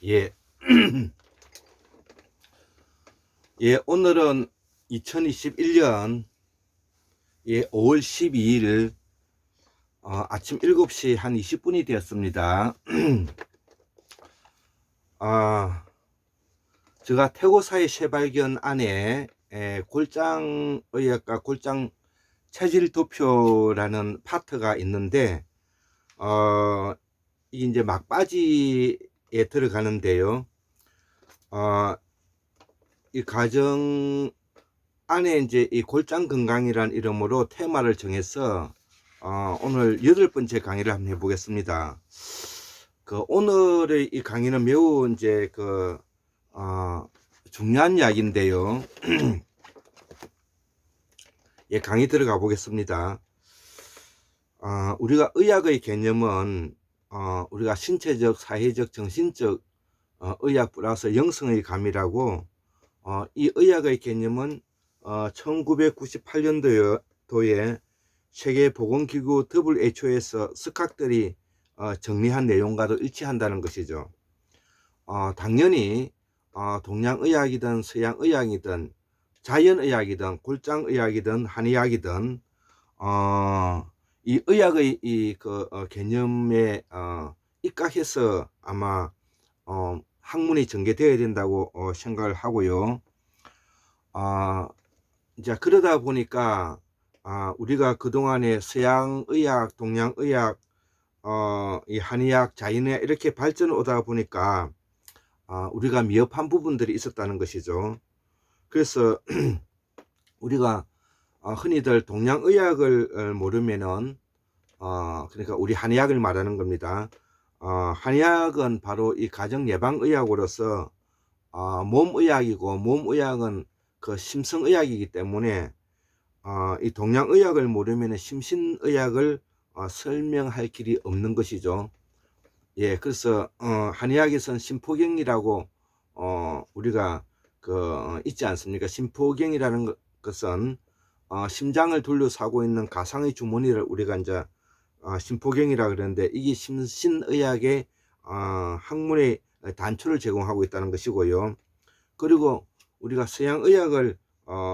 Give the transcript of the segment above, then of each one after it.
예. 예, 오늘은 2021년 5월 12일 아침 7시 한 20분이 되었습니다. 제가 태고사의 쇠발견 안에 골장의학과 골장 체질 도표라는 파트가 있는데 이게 이제 막바지에 들어가는데요. 이 과정 안에 이제 이 골장 건강이란 이름으로 테마를 정해서 오늘 8번째 강의를 한번 해보겠습니다. 오늘의 이 강의는 매우 이제 중요한 이야기인데요. 예, 강의 들어가 보겠습니다. 우리가 의학의 개념은 우리가 신체적, 사회적, 정신적 의학 플러스 영성의 감이라고 이 의학의 개념은 1998년도에 세계보건기구 WHO에서 스캅들이 정리한 내용과도 일치한다는 것이죠. 당연히 동양의학이든 서양의학이든 자연의학이든 골장의학이든 한의학이든 이 의학의 개념에 입각해서 아마 학문이 전개되어야 된다고 생각을 하고요. 이제 그러다 보니까 우리가 그동안에 서양의학, 동양의학, 이 한의학, 자연의학 이렇게 발전을 오다 보니까 우리가 미흡한 부분들이 있었다는 것이죠. 그래서 우리가 흔히들 동양의학을 모르면은 그러니까 우리 한의학을 말하는 겁니다. 한의학은 바로 이 가정 예방의학으로서 몸의학이고, 몸의학은 그 심성의학이기 때문에 이 동양의학을 모르면 심신의학을 설명할 길이 없는 것이죠. 예, 그래서 한의학에서는 심포경이라고 우리가 있지 않습니까? 심포경이라는 것은 심장을 둘러싸고 있는 가상의 주머니를 우리가 이제 심포경이라 그러는데, 이게 심신의학의 학문의 단초를 제공하고 있다는 것이고요. 그리고 우리가 서양의학을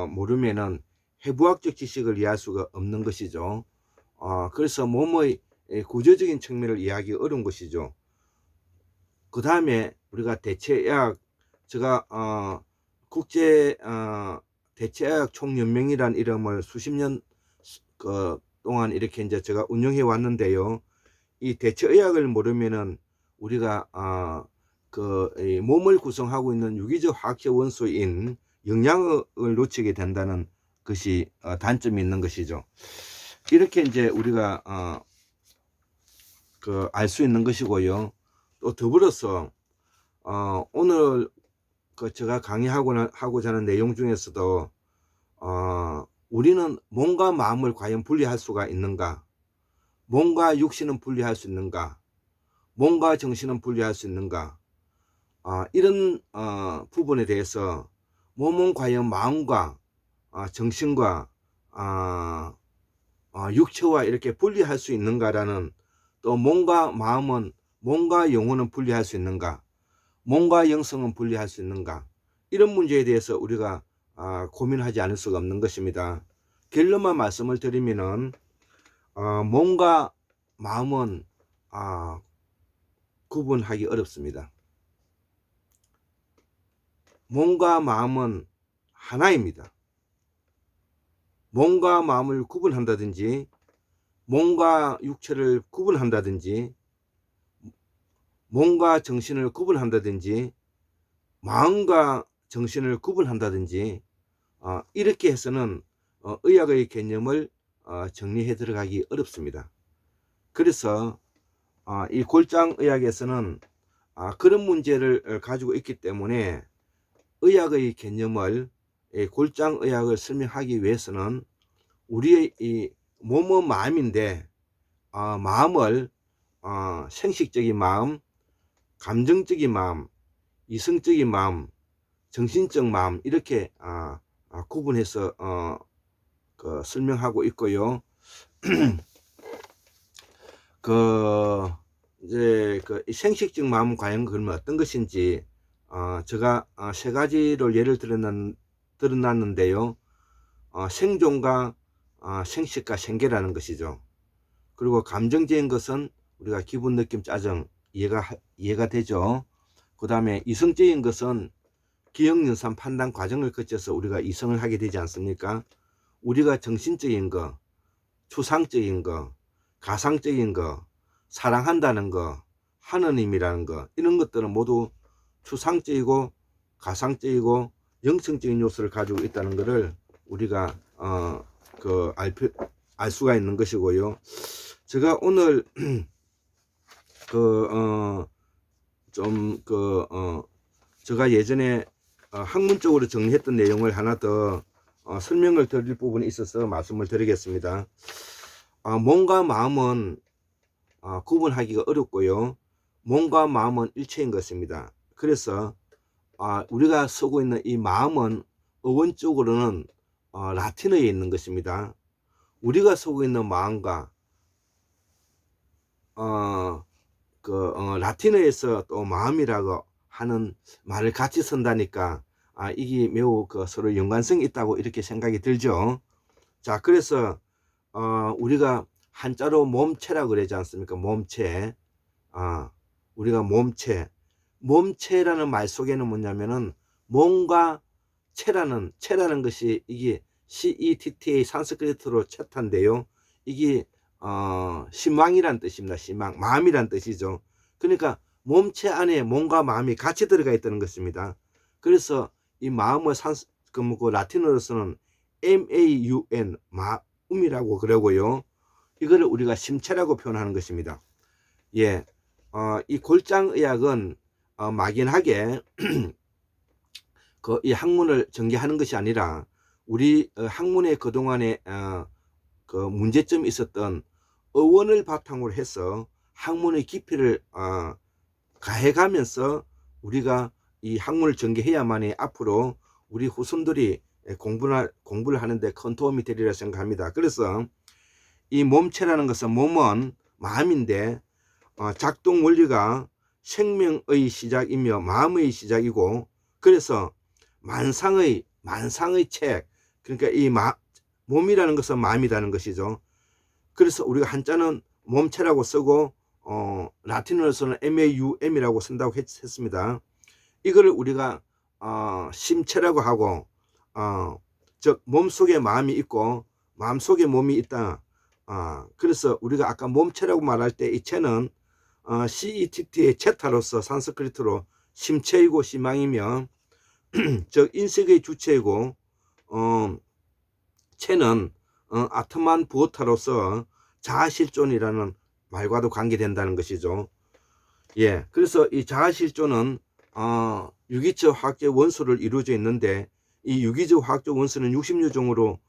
모르면은 해부학적 지식을 이해할 수가 없는 것이죠. 그래서 몸의 구조적인 측면을 이해하기 어려운 것이죠. 그 다음에 우리가 대체의학, 제가 국제 대체의학 총연맹이란 이름을 수십 년 동안 이렇게 이제 제가 운영해 왔는데요. 이 대체의학을 모르면은 우리가 이 몸을 구성하고 있는 유기적 화학적 원소인 영양을 놓치게 된다는 것이 단점이 있는 것이죠. 이렇게 이제 우리가 알 수 있는 것이고요. 또 더불어서 오늘 제가 강의하고자 하는 내용 중에서도 우리는 몸과 마음을 과연 분리할 수가 있는가? 몸과 육신은 분리할 수 있는가? 몸과 정신은 분리할 수 있는가? 이런 부분에 대해서 몸은 과연 마음과 정신과 육체와 이렇게 분리할 수 있는가라는, 또 몸과 마음은, 몸과 영혼은 분리할 수 있는가? 몸과 영성은 분리할 수 있는가? 이런 문제에 대해서 우리가 고민하지 않을 수가 없는 것입니다. 결론만 말씀을 드리면은 몸과 마음은 구분하기 어렵습니다. 몸과 마음은 하나입니다. 몸과 마음을 구분한다든지, 몸과 육체를 구분한다든지, 몸과 정신을 구분한다든지, 마음과 정신을 구분한다든지 이렇게 해서는 의학의 개념을 정리해 들어가기 어렵습니다. 그래서 이 골장의학에서는 그런 문제를 가지고 있기 때문에 의학의 개념을, 골장의학을 설명하기 위해서는 우리의 이 몸은 마음인데 마음을 생식적인 마음, 감정적인 마음, 이성적인 마음, 정신적 마음 이렇게 구분해서 설명하고 있고요. 이제 그 생식적 마음은 과연 그러면 어떤 것인지 제가 세 가지를 예를 들어놨는데요. 생존과 생식과 생계라는 것이죠. 그리고 감정적인 것은 우리가 기분, 느낌, 짜증 이해가 되죠. 그 다음에 이성적인 것은 기억, 연산, 판단 과정을 거쳐서 우리가 이성을 하게 되지 않습니까? 우리가 정신적인 거, 추상적인 거, 가상적인 거, 사랑한다는 거, 하느님이라는 거, 이런 것들은 모두 추상적이고 가상적이고 영성적인 요소를 가지고 있다는 것을 우리가 알 수가 있는 것이고요. 제가 오늘 제가 예전에 학문적으로 정리했던 내용을 하나 더 설명을 드릴 부분이 있어서 말씀을 드리겠습니다. 몸과 마음은 구분하기가 어렵고요. 몸과 마음은 일체인 것입니다. 그래서 우리가 쓰고 있는 이 마음은 어원적으로는 라틴어에 있는 것입니다. 우리가 쓰고 있는 마음과 라틴어에서 또 마음이라고 하는 말을 같이 쓴다니까 이게 매우 서로 연관성이 있다고 이렇게 생각이 들죠. 자, 그래서 우리가 한자로 몸체라고 그러지 않습니까? 몸체. 우리가 몸체라는 말 속에는 뭐냐면은 몸과 체라는 것이 이게 CETTA 산스크리트로 체타인데요. 이게 심왕이란 뜻입니다. 심왕, 마음이란 뜻이죠. 그러니까 몸체 안에 몸과 마음이 같이 들어가 있다는 것입니다. 그래서 이 마음을 라틴어로서는 MAUN, 마음이라고 그러고요. 이거를 우리가 심체라고 표현하는 것입니다. 예, 이 골장의학은 막연하게 이 학문을 전개하는 것이 아니라 우리 학문의 그동안에 그 문제점이 있었던 어원을 바탕으로 해서 학문의 깊이를 가해가면서 우리가 이 학문을 전개해야만이 앞으로 우리 후손들이 공부를 하는데 큰 도움이 되리라 생각합니다. 그래서 이 몸체라는 것은 몸은 마음인데 작동 원리가 생명의 시작이며 마음의 시작이고, 그래서 만상의 책, 그러니까 이 몸이라는 것은 마음이라는 것이죠. 그래서 우리가 한자는 몸체라고 쓰고 라틴어로서는 MAUM이라고 쓴다고 했습니다. 이거를 우리가 심체라고 하고 즉 몸속에 마음이 있고 마음속에 몸이 있다. 그래서 우리가 아까 몸체라고 말할 때 이 체는 CETT의 체타로서 산스크리트로 심체이고 심망이며 즉 인식의 주체이고 체는 아트만 부어타로서 자아실존이라는 말과도 관계된다는 것이죠. 예, 그래서 이 자아실존은 유기적 화학적 원소를 이루어져 있는데 이 유기적 화학적 원소는 60류종으로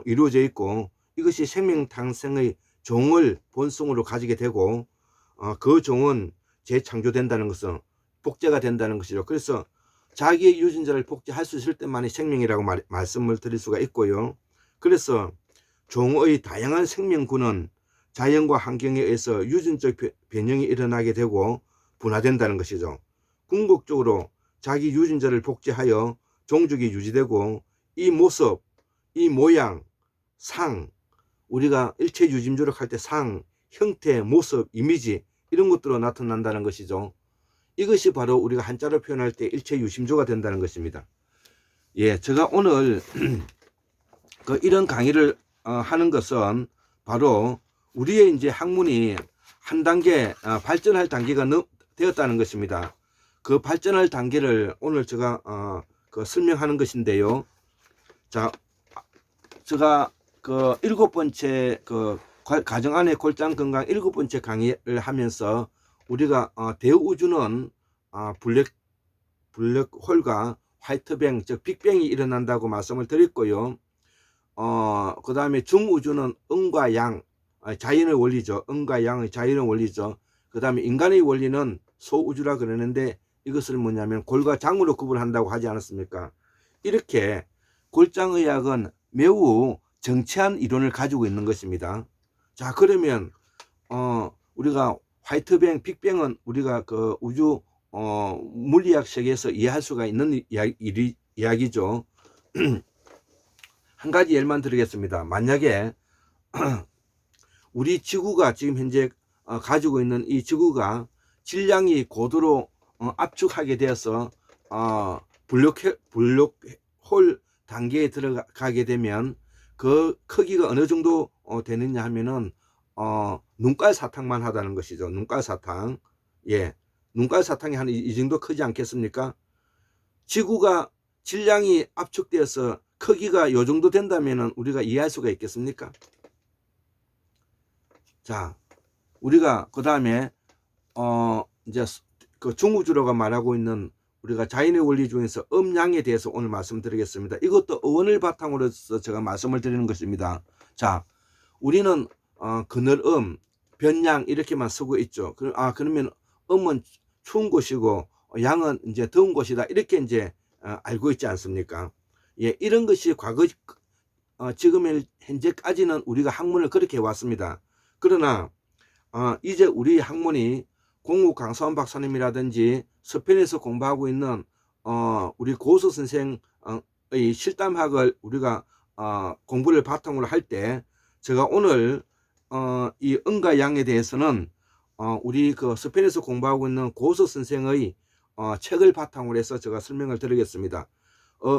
이루어져 있고 이것이 생명 탄생의 종을 본성으로 가지게 되고 그 종은 재창조된다는 것은 복제가 된다는 것이죠. 그래서 자기의 유전자를 복제할 수 있을 때만이 생명이라고 말씀을 드릴 수가 있고요. 그래서 종의 다양한 생명군은 자연과 환경에 의해서 유전적 변형이 일어나게 되고 분화된다는 것이죠. 궁극적으로 자기 유전자를 복제하여 종족이 유지되고 이 모습, 이 모양, 상, 우리가 일체 유전조력 할 때 상, 형태, 모습, 이미지 이런 것들로 나타난다는 것이죠. 이것이 바로 우리가 한자로 표현할 때 일체 유심조가 된다는 것입니다. 예, 제가 오늘 이런 강의를 하는 것은 바로 우리의 이제 학문이 한 단계 발전할 단계가 되었다는 것입니다. 그 발전할 단계를 오늘 제가 설명하는 것인데요. 자, 제가 7번째 가정 안의 골장 건강 7번째 강의를 하면서 우리가 대우주는 블랙홀과 화이트뱅 즉 빅뱅이 일어난다고 말씀을 드렸고요. 그 다음에 중우주는 음과 양 자연의 원리죠. 음과 양의 자연의 원리죠. 그 다음에 인간의 원리는 소우주라 그러는데 이것을 뭐냐면 골과 장으로 구분한다고 하지 않았습니까? 이렇게 골장의학은 매우 정치한 이론을 가지고 있는 것입니다. 자, 그러면 우리가 화이트뱅, 빅뱅은 우리가 그 우주 물리학 세계에서 이해할 수가 있는 이야기죠. 한 가지 예만 드리겠습니다. 만약에 우리 지구가 지금 현재 가지고 있는 이 지구가 질량이 고도로 압축하게 되어서 블랙홀 단계에 들어가게 되면 그 크기가 어느 정도 되느냐 하면은 눈깔 사탕만 하다는 것이죠. 눈깔 사탕. 예. 눈깔 사탕이 한 이 정도 크지 않겠습니까? 지구가 질량이 압축되어서 크기가 이 정도 된다면은 우리가 이해할 수가 있겠습니까? 자, 우리가 그 다음에 이제 그 중우주로가 말하고 있는 우리가 자연의 원리 중에서 음양에 대해서 오늘 말씀드리겠습니다. 이것도 어원을 바탕으로 해서 제가 말씀을 드리는 것입니다. 자, 우리는 그늘음, 변양 이렇게만 쓰고 있죠. 그러면 음은 추운 곳이고 양은 이제 더운 곳이다 이렇게 이제 알고 있지 않습니까? 예, 이런 것이 과거 지금 현재까지는 우리가 학문을 그렇게 해왔습니다. 그러나 이제 우리 학문이 공우 강사원 박사님이라든지 서편에서 공부하고 있는 우리 고수 선생의 실담학을 우리가 공부를 바탕으로 할 때 제가 오늘 이 음과 양에 대해서는 우리 그 서편에서 공부하고 있는 고수 선생의 책을 바탕으로 해서 제가 설명을 드리겠습니다.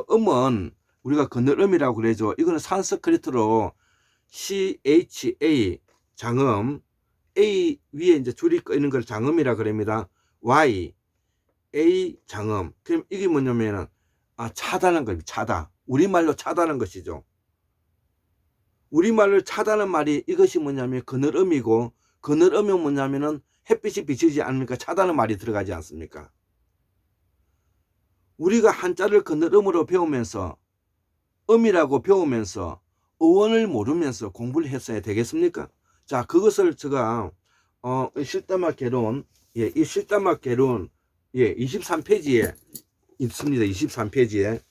음은 우리가 그늘음이라고 그러죠. 이거는 산스크리트로 CHA 장음, A 위에 이제 줄이 꺼 있는 걸 장음이라 그럽니다. Y, A 장음. 그럼 이게 뭐냐면은 차다는 겁니다. 차다. 우리말로 차다는 것이죠. 우리말로 차다는 말이 이것이 뭐냐면 그늘음이고, 그늘음이 뭐냐면은 햇빛이 비치지 않으니까 차다는 말이 들어가지 않습니까? 우리가 한자를 그늘음으로 배우면서 음이라고 배우면서 어원을 모르면서 공부를 했어야 되겠습니까? 자, 그것을 제가 실담학 개론, 예, 이 실담학 개론, 예, 23페이지에 있습니다. 23페이지에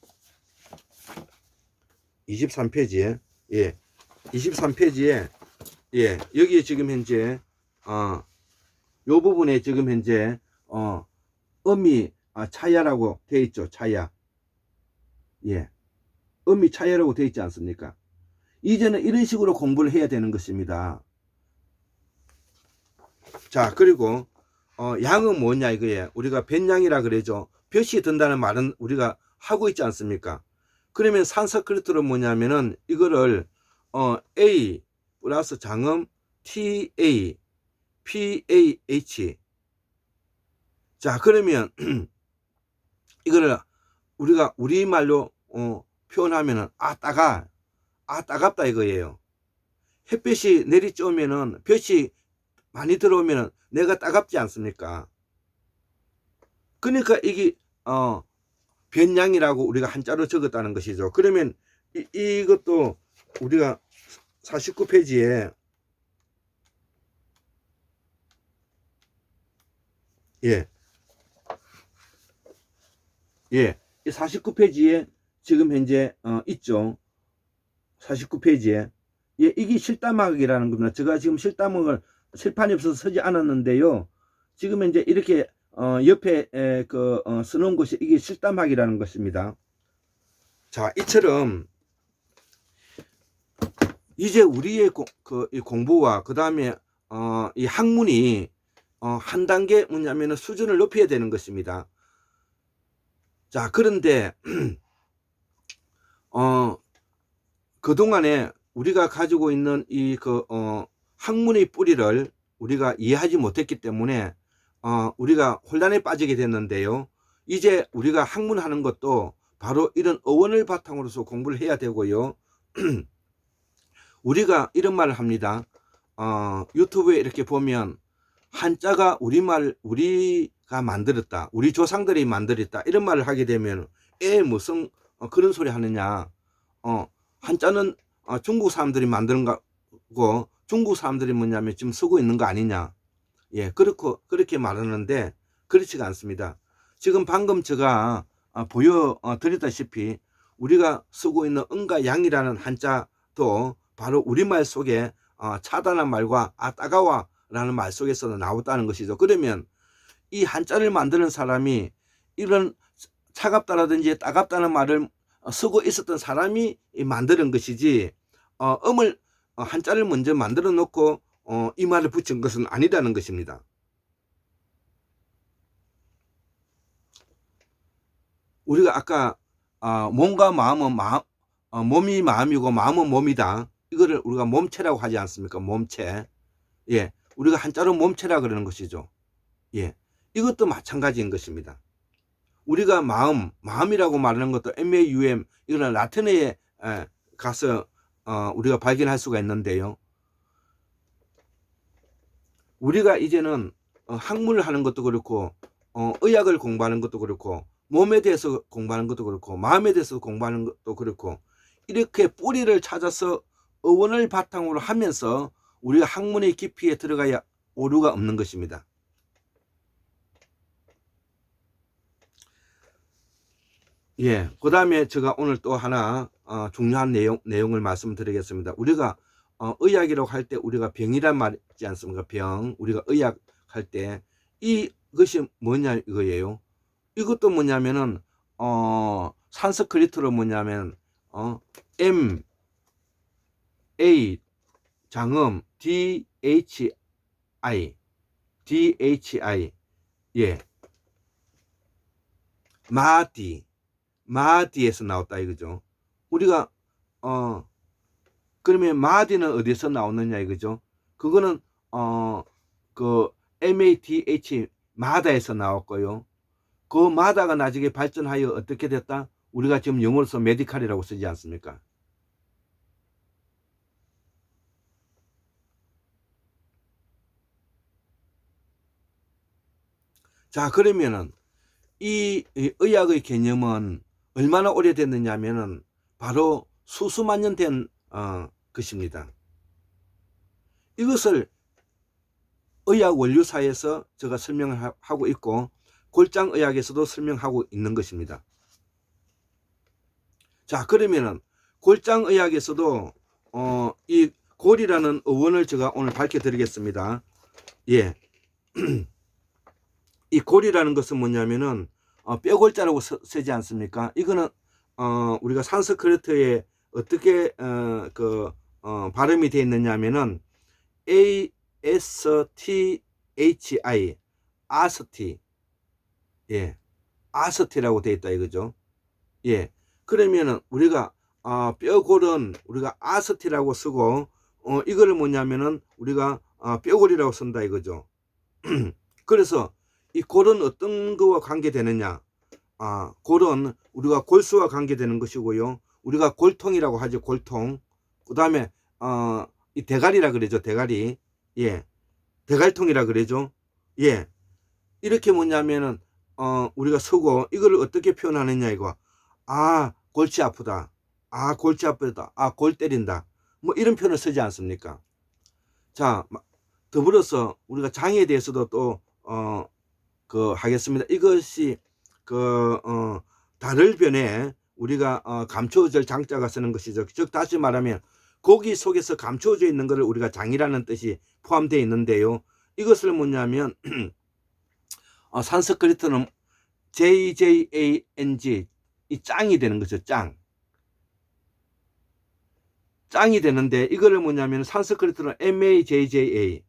예, 23페이지에 예, 여기에 지금 현재 요 부분에 지금 현재 음이 차야라고 되어 있죠. 차야. 예, 음이 차야라고 되어 있지 않습니까? 이제는 이런 식으로 공부를 해야 되는 것입니다. 자, 그리고 양은 뭐냐 이거예요. 우리가 변양이라 그러죠. 볕이 든다는 말은 우리가 하고 있지 않습니까? 그러면 산스크리트로 뭐냐면은 이거를 A 플러스 장음 TA PAH. 자, 그러면 이거를 우리가 우리말로 표현하면은 따갑다 이거예요. 햇빛이 내리쬐으면은 볕이 많이 들어오면은 내가 따갑지 않습니까? 그러니까 이게 변양이라고 우리가 한자로 적었다는 것이죠. 그러면 이것도 우리가 49페이지에 예, 이 49페이지에 지금 현재 있죠. 49페이지에 예, 이게 실담학이라는 겁니다. 제가 지금 실담학을 실판이 없어서 쓰지 않았는데요. 지금 현재 이렇게 옆에 쓰는 것이 이게 실담학이라는 것입니다. 자, 이처럼 이제 우리의 이 공부와 그 다음에 이 학문이 한 단계 뭐냐면 수준을 높여야 되는 것입니다. 자, 그런데 그동안에 우리가 가지고 있는 이 학문의 뿌리를 우리가 이해하지 못했기 때문에 우리가 혼란에 빠지게 됐는데요. 이제 우리가 학문하는 것도 바로 이런 어원을 바탕으로서 공부를 해야 되고요. 우리가 이런 말을 합니다. 유튜브에 이렇게 보면 한자가 우리가 만들었다, 우리 조상들이 만들었다 이런 말을 하게 되면 무슨 그런 소리 하느냐, 한자는 중국 사람들이 만드는 거고 중국 사람들이 뭐냐면 지금 쓰고 있는 거 아니냐, 예, 그렇게 말하는데 그렇지가 않습니다. 지금 방금 제가 보여드렸다시피 우리가 쓰고 있는 음과 양이라는 한자도 바로 우리말 속에 차다는 말과 따가워 라는 말 속에서도 나왔다는 것이죠. 그러면 이 한자를 만드는 사람이 이런 차갑다라든지 따갑다는 말을 쓰고 있었던 사람이 만드는 것이지 음을 한자를 먼저 만들어 놓고 이 말을 붙인 것은 아니라는 것입니다. 우리가 아까 몸과 마음은 몸이 마음이고 마음은 몸이다. 이거를 우리가 몸체라고 하지 않습니까? 몸체. 예, 우리가 한자로 몸체라 그러는 것이죠. 예, 이것도 마찬가지인 것입니다. 우리가 마음이라고 말하는 것도 MAUM, 이거는 라틴어에 가서 우리가 발견할 수가 있는데요. 우리가 이제는 학문을 하는 것도 그렇고 의학을 공부하는 것도 그렇고 몸에 대해서 공부하는 것도 그렇고 마음에 대해서 공부하는 것도 그렇고 이렇게 뿌리를 찾아서 어원을 바탕으로 하면서 우리가 학문의 깊이에 들어가야 오류가 없는 것입니다. 예, 그 다음에 제가 오늘 또 하나 중요한 내용을 말씀드리겠습니다. 우리가 의학이라고 할 때 우리가 병이란 말 있지 않습니까? 병. 우리가 의학 할 때 이것이 뭐냐 이거예요. 이것도 뭐냐면은 산스크리트로 뭐냐면 M A 장음 DHI 예, 마디에서 나왔다 이거죠. 우리가 그러면 마디는 어디서 나오느냐 이거죠. 그거는 그 MADH 마다에서 나왔고요. 그 마다가 나중에 발전하여 어떻게 됐다? 우리가 지금 영어로서 메디칼이라고 쓰지 않습니까? 자, 그러면은 이 의학의 개념은 얼마나 오래됐느냐 하면은 바로 수수만 년 된 것입니다. 이것을 의학 원류사에서 제가 설명을 하고 있고 골장의학에서도 설명하고 있는 것입니다. 자, 그러면은 골장의학에서도 이 골이라는 어원을 제가 오늘 밝혀드리겠습니다. 예. 이 골이라는 것은 뭐냐면은 뼈골자라고 쓰지 않습니까? 이거는 우리가 산스크리트에 어떻게 발음이 되어 있느냐면은 ASTHI 아스티, 예, 아스티라고 되어 있다 이거죠. 예, 그러면은 우리가 뼈골은 우리가 아스티라고 쓰고 이거를 뭐냐면은 우리가 뼈골이라고 쓴다 이거죠. 그래서 이 골은 어떤 거와 관계되느냐? 골은 우리가 골수와 관계되는 것이고요. 우리가 골통이라고 하죠. 골통. 그 다음에 이 대가리라 그러죠. 대가리. 예, 대갈통이라 그러죠. 예, 이렇게 뭐냐면은 우리가 쓰고 이걸 어떻게 표현하느냐 이거. 골치 아프다. 골치 아프다. 골 때린다. 뭐 이런 표현을 쓰지 않습니까? 자, 더불어서 우리가 장에 대해서도 또 하겠습니다. 이것이 달을 변에 우리가 감추어질 장자가 쓰는 것이죠. 즉 다시 말하면 고기 속에서 감추어져 있는 것을 우리가 장이라는 뜻이 포함되어 있는데요. 이것을 뭐냐면 산스크리트는 JJANG 이 짱이 되는 거죠. 짱이 되는데 이거를 뭐냐면 산스크리트는 MAJJA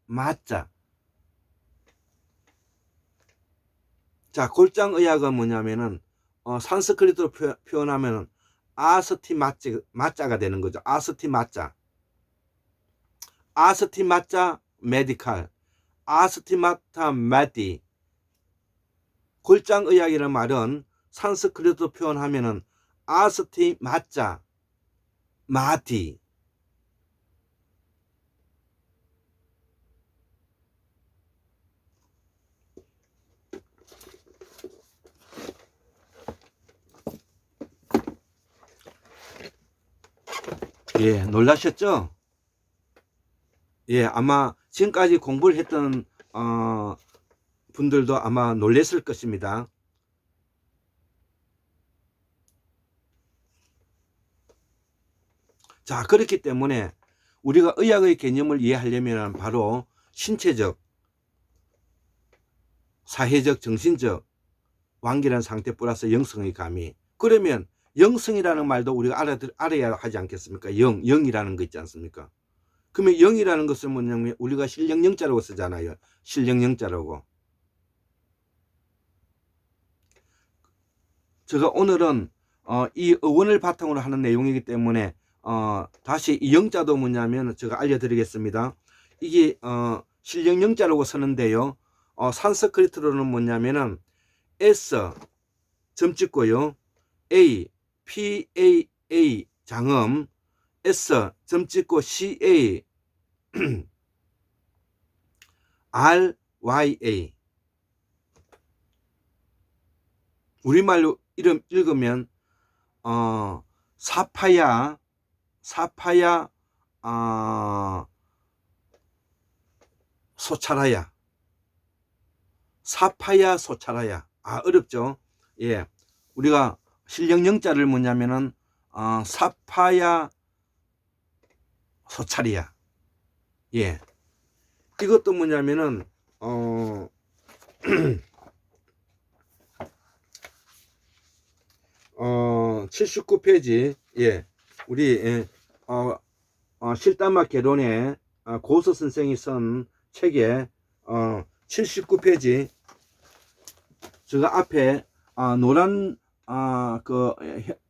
맞자. 자, 골장의학은 뭐냐면은 산스크리트로 표현하면은 아스티 맞자가 되는 거죠. 아스티 맞자 메디칼, 아스티마타 메디. 골장의학이라는 말은 산스크리트로 표현하면은 아스티 맞자 마디. 예, 놀라셨죠? 예, 아마 지금까지 공부를 했던 분들도 아마 놀랐을 것입니다. 자, 그렇기 때문에 우리가 의학의 개념을 이해하려면 바로 신체적, 사회적, 정신적 완결한 상태 플러스 영성의 가미. 그러면 영성이라는 말도 우리가 알아야 하지 않겠습니까? 영이라는 거 있지 않습니까? 그러면 영이라는 것은 뭐냐면 우리가 실령영자라고 쓰잖아요. 실령영자라고. 제가 오늘은 이 의원을 바탕으로 하는 내용이기 때문에 다시 이 영자도 뭐냐면 제가 알려드리겠습니다. 이게 실령영자라고 쓰는데요. 산스크리트로는 뭐냐면은 S 점 찍고요. A PAA 장음 S 점 찍고 CA RYA 우리말로 이름 읽으면 사파야 소차라야 사파야 소차라야. 어렵죠. 예, 우리가 실령영자를 뭐냐면은 사파야 소차리야. 예, 이것도 뭐냐면은 79페이지 예, 우리 실담마 개론의 고서 선생이 쓴 책에 79페이지 제가 앞에 노란 그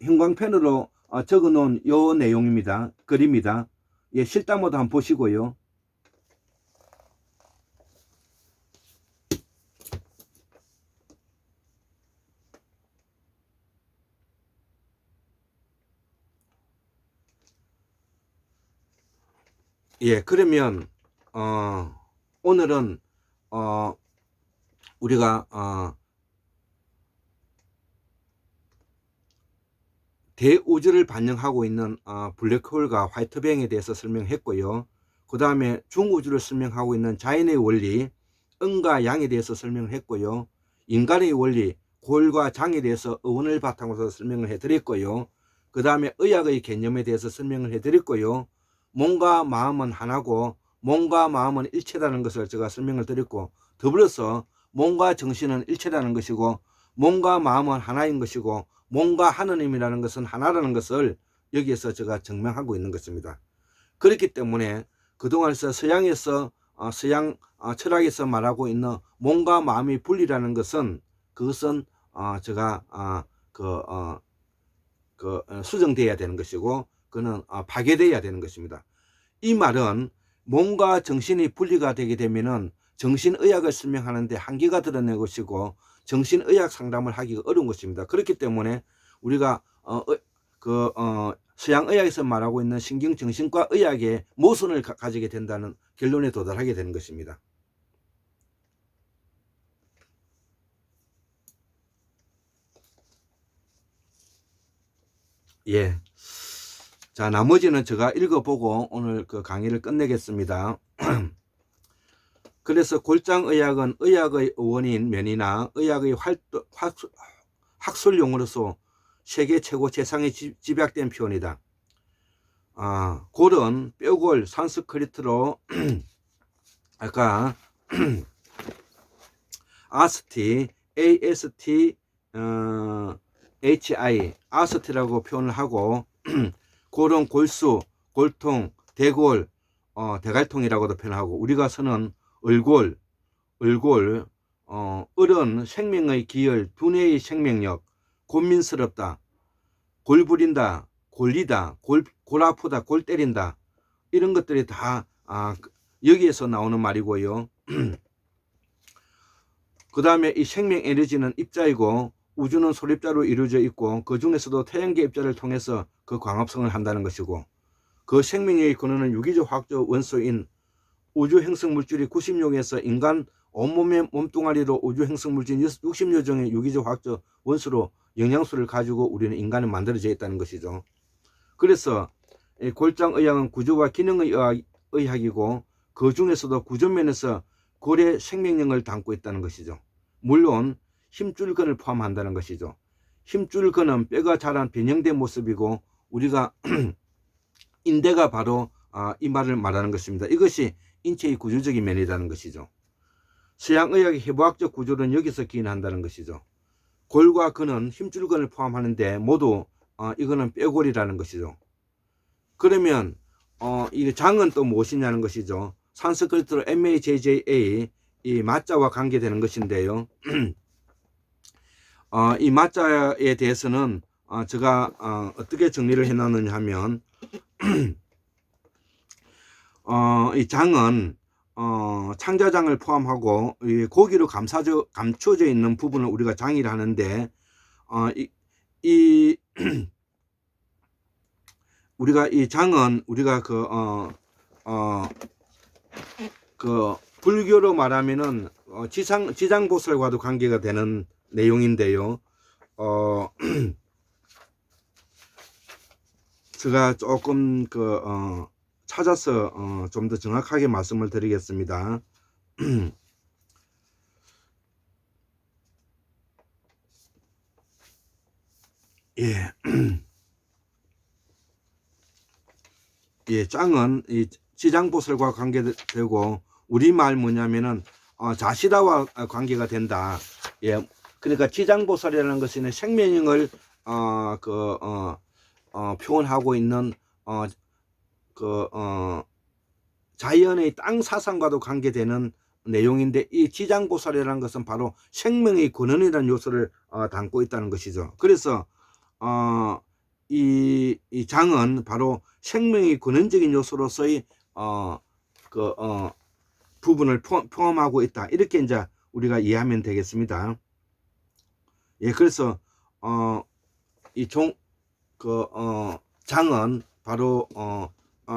형광펜으로 적어 놓은 요 내용입니다. 글입니다. 예, 실담모도 한번 보시고요. 예, 그러면 오늘은 우리가 대우주를 반영하고 있는 블랙홀과 화이트뱅에 대해서 설명했고요. 그 다음에 중우주를 설명하고 있는 자연의 원리, 음과 양에 대해서 설명을 했고요. 인간의 원리, 골과 장에 대해서 의원을 바탕으로 설명을 해드렸고요. 그 다음에 의학의 개념에 대해서 설명을 해드렸고요. 몸과 마음은 하나고 몸과 마음은 일체라는 것을 제가 설명을 드렸고, 더불어서 몸과 정신은 일체라는 것이고 몸과 마음은 하나인 것이고 몸과 하느님이라는 것은 하나라는 것을 여기에서 제가 증명하고 있는 것입니다. 그렇기 때문에 그동안에서 서양에서 서양 철학에서 말하고 있는 몸과 마음이 분리라는 것은 그것은 제가 수정되어야 되는 것이고 그는 파괴되어야 되는 것입니다. 이 말은 몸과 정신이 분리가 되게 되면은 정신의학을 설명하는데 한계가 드러날 것이고 정신의학 상담을 하기가 어려운 것입니다. 그렇기 때문에 우리가 서양의학에서 말하고 있는 신경정신과 의학의 모순을 가지게 된다는 결론에 도달하게 되는 것입니다. 예. 자, 나머지는 제가 읽어보고 오늘 그 강의를 끝내겠습니다. 그래서 골장의학은 의학의 어원인 면이나 의학의 학술용어로서 세계 최고 최상의 집약된 표현이다. 골은 뼈골 산스크리트로 아까 아스티 AST HI 아스티라고 표현을 하고 골은 골수, 골통, 대골, 대갈통이라고도 표현하고 우리가 쓰는 을골, 을은 생명의 기열, 두뇌의 생명력, 곤민스럽다, 골 부린다, 골리다, 골 아프다, 골 때린다 이런 것들이 다 여기에서 나오는 말이고요. 그 다음에 이 생명 에너지는 입자이고 우주는 소립자로 이루어져 있고 그 중에서도 태양계 입자를 통해서 그 광합성을 한다는 것이고 그 생명의 근원은 유기적 화학적 원소인 우주 행성 물질이 96에서 인간 온몸의 몸뚱아리로 우주 행성 물질 60여 종의 유기적 화학적 원소로 영양소를 가지고 우리는 인간이 만들어져 있다는 것이죠. 그래서 골장의학은 구조와 기능의 의학이고 그 중에서도 구조면에서 골의 생명력을 담고 있다는 것이죠. 물론 힘줄근을 포함한다는 것이죠. 힘줄근은 뼈가 자란 변형된 모습이고 우리가 인대가 바로 이 말을 말하는 것입니다. 이것이 인체의 구조적인 면이라는 것이죠. 서양의학의 해부학적 구조는 여기서 기인한다는 것이죠. 골과 근은 힘줄근을 포함하는데 모두 이거는 뼈골이라는 것이죠. 그러면 이 장은 또 무엇이냐는 것이죠. 산스크리트로 MAJJA 이 마자와 관계되는 것인데요. 이 마자에 대해서는 제가 어떻게 정리를 해놨느냐 하면 이 장은 창자장을 포함하고 이 고기로 감춰져 있는 부분을 우리가 장이라 하는데 우리가 이 장은 우리가 그 불교로 말하면은 지장보살과도 관계가 되는 내용인데요. 제가 조금 찾아서 좀 더 정확하게 말씀을 드리겠습니다. 예. 예, 짱은 이 지장보살과 관계되고 우리말 뭐냐면은 자시다와 관계가 된다. 예. 그러니까 지장보살이라는 것은 생명을 표현하고 있는 자연의 땅 사상과도 관계되는 내용인데 이 지장보살이라는 것은 바로 생명의 근원이라는 요소를 담고 있다는 것이죠. 그래서 이 장은 바로 생명의 근원적인 요소로서의 부분을 포함하고 있다. 이렇게 이제 우리가 이해하면 되겠습니다. 예, 그래서 장은 바로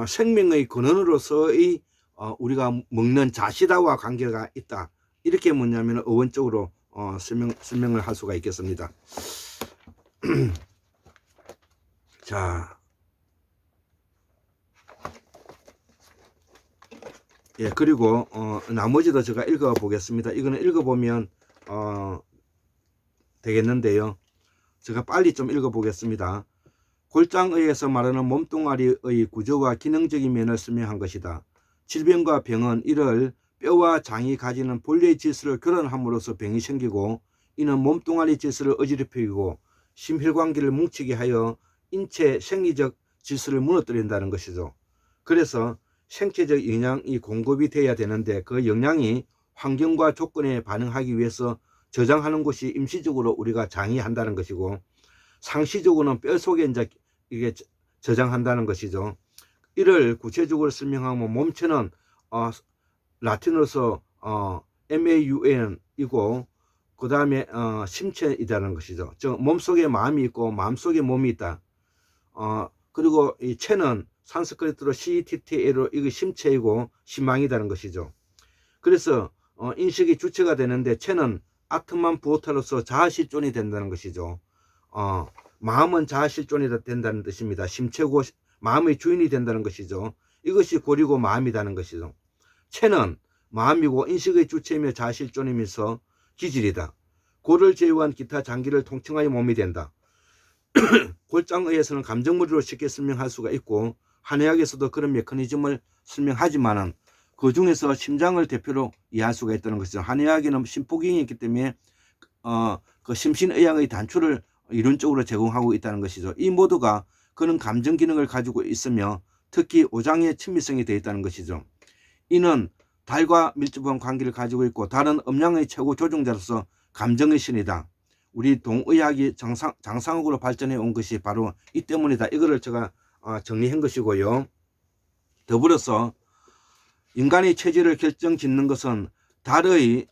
생명의 근원으로서의 우리가 먹는 자시다와 관계가 있다. 이렇게 뭐냐면 어원적으로 설명을 할 수가 있겠습니다. 자, 예, 그리고 나머지도 제가 읽어 보겠습니다. 이거는 읽어보면 되겠는데요. 제가 빨리 좀 읽어 보겠습니다. 골장의에서 말하는 몸뚱아리의 구조와 기능적인 면을 설명한 것이다. 질병과 병은 이를 뼈와 장이 가지는 본래의 질서를 교란함으로써 병이 생기고 이는 몸뚱아리 질서를 어지럽히고 심혈관계를 뭉치게 하여 인체 생리적 질서를 무너뜨린다는 것이죠. 그래서 생체적 영양이 공급이 돼야 되는데 그 영양이 환경과 조건에 반응하기 위해서 저장하는 것이 임시적으로 우리가 장이 한다는 것이고 상시적으로는 뼈 속에 이제 이게 저장한다는 것이죠. 이를 구체적으로 설명하면 몸체는 라틴어로서 MAUN이고 그 다음에 심체이라는 것이죠. 즉 몸속에 마음이 있고 마음속에 몸이 있다. 그리고 이 체는 산스크리트로 CTTA로 이거 심체이고 심망이라는 것이죠. 그래서 인식이 주체가 되는데 체는 아트만 부호타로서 자아실존이 된다는 것이죠. 마음은 자아실존이 된다는 뜻입니다. 심체고 마음의 주인이 된다는 것이죠. 이것이 고리고 마음이라는 것이죠. 체는 마음이고 인식의 주체이며 자아실존이면서 기질이다. 고를 제외한 기타 장기를 통칭하여 몸이 된다. 골장의에서는 감정무리로 쉽게 설명할 수가 있고 한의학에서도 그런 메커니즘을 설명하지만은 그 중에서 심장을 대표로 이해할 수가 있다는 것이죠. 한의학에는 심포기능이 있기 때문에 그 심신의학의 단초를 이론적으로 제공하고 있다는 것이죠. 이 모두가 그런 감정 기능을 가지고 있으며 특히 오장의 친밀성이 되어 있다는 것이죠. 이는 달과 밀접한 관계를 가지고 있고 다른 음양의 최고 조종자로서 감정의 신이다. 우리 동의학이 장상학으로 발전해 온 것이 바로 이 때문이다. 이거를 제가 정리한 것이고요. 더불어서 인간의 체질을 결정짓는 것은 달의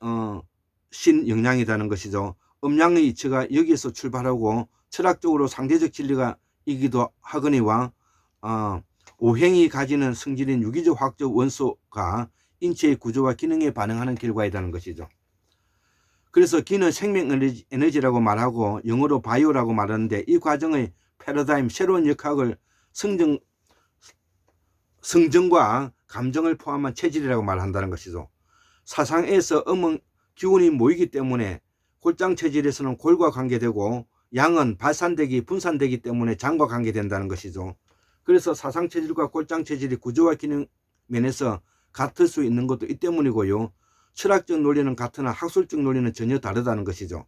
신영양이라는 것이죠. 음양의 이치가 여기에서 출발하고 철학적으로 상대적 진리가 이기도 하거니와 오행이 가지는 성질인 유기적 화학적 원소가 인체의 구조와 기능에 반응하는 결과이라는 것이죠. 그래서 기는 생명 에너지라고 말하고 영어로 바이오라고 말하는데 이 과정의 패러다임, 새로운 역학을 성정과 감정을 포함한 체질이라고 말한다는 것이죠. 사상에서 음은 기운이 모이기 때문에 골장 체질에서는 골과 관계되고 양은 발산되기 분산되기 때문에 장과 관계된다는 것이죠. 그래서 사상체질과 골장체질이 구조와 기능 면에서 같을 수 있는 것도 이 때문이고요. 철학적 논리는 같으나 학술적 논리는 전혀 다르다는 것이죠.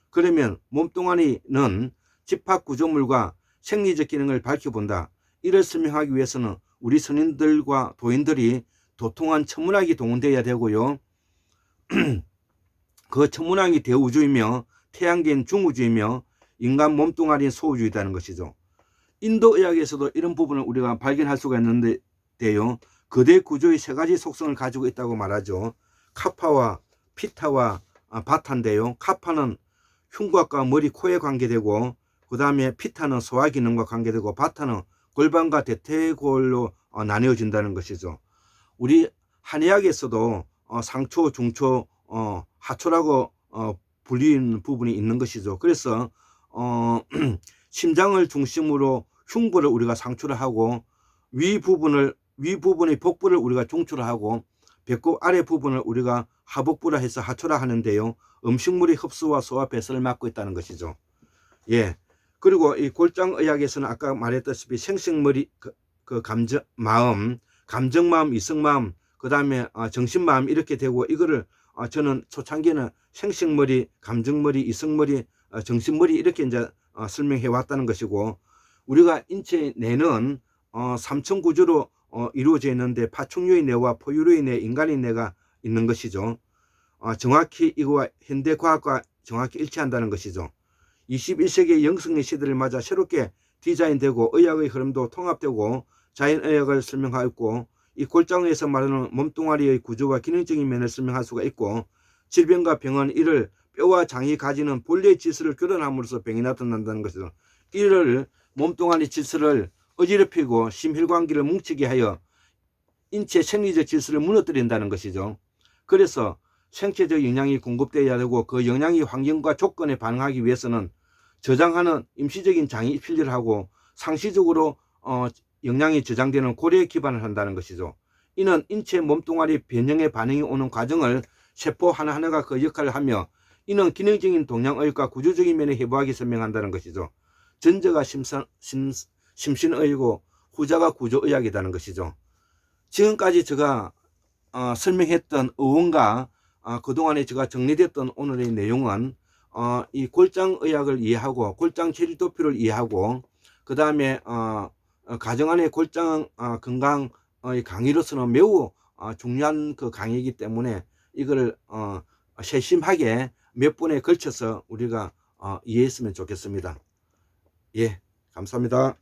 그러면 몸뚱아리는 집합 구조물과 생리적 기능을 밝혀본다. 이를 설명하기 위해서는 우리 선인들과 도인들이 도통한 천문학이 동원되어야 되고요. 그 천문학이 대우주이며 태양계는 중우주이며 인간 몸뚱아리는 소우주의다는 것이죠. 인도 의학에서도 이런 부분을 우리가 발견할 수가 있는데요. 거대 구조의 세 가지 속성을 가지고 있다고 말하죠. 카파와 피타와 바타인데요. 카파는 흉곽과 머리, 코에 관계되고, 그 다음에 피타는 소화 기능과 관계되고, 바타는 골반과 대퇴골로 나뉘어진다는 것이죠. 우리 한의학에서도 상초, 중초, 하초라고 불리는 부분이 있는 것이죠. 그래서 심장을 중심으로 흉부를 우리가 상초를 하고, 위 부분의 복부를 우리가 중초를 하고, 배꼽 아래 부분을 우리가 하복부라 해서 하초라 하는데요. 음식물의 흡수와 소화 배설을 맡고 있다는 것이죠. 예. 그리고 이 골장의학에서는 아까 말했다시피 생식머리, 마음, 감정마음, 이성마음, 그 다음에 정신마음 이렇게 되고, 이거를 저는 초창기에는 생식머리, 감정머리, 이성머리, 정신머리 이렇게 이제 설명해 왔다는 것이고, 우리가 인체 뇌는 삼층 구조로 이루어져 있는데 파충류의 뇌와 포유류의 뇌, 인간의 뇌가 있는 것이죠. 정확히 이거와 현대 과학과 정확히 일치한다는 것이죠. 21세기의 영성의 시대를 맞아 새롭게 디자인되고 의학의 흐름도 통합되고 자연의학을 설명하고 있고, 이 골장에서 말하는 몸뚱아리의 구조와 기능적인 면을 설명할 수가 있고, 질병과 병은 이를 뼈와 장이 가지는 본래의 질서를 교란함으로써 병이 나타난다는 것이죠. 이를 몸뚱아리 질서를 어지럽히고 심혈관계를 뭉치게 하여 인체 생리적 질서를 무너뜨린다는 것이죠. 그래서 생체적 영양이 공급되어야 되고, 그 영양이 환경과 조건에 반응하기 위해서는 저장하는 임시적인 장이 필요하고, 상시적으로 영양이 저장되는 고리에 기반을 한다는 것이죠. 이는 인체 몸뚱아리 변형의 반응이 오는 과정을 세포 하나하나가 그 역할을 하며, 이는 기능적인 동양의학과 구조적인 면에 해부하게 설명한다는 것이죠. 전자가 심신의학이고 후자가 구조의학이라는 것이죠. 지금까지 제가 설명했던 의원과 그동안에 제가 정리됐던 오늘의 내용은 이 골장의학을 이해하고 골장체질도표를 이해하고, 그 다음에 가정 안의 골장 건강의 강의로서는 매우 중요한 그 강의이기 때문에 이거를 세심하게 몇 번에 걸쳐서 우리가 이해했으면 좋겠습니다. 예, 감사합니다.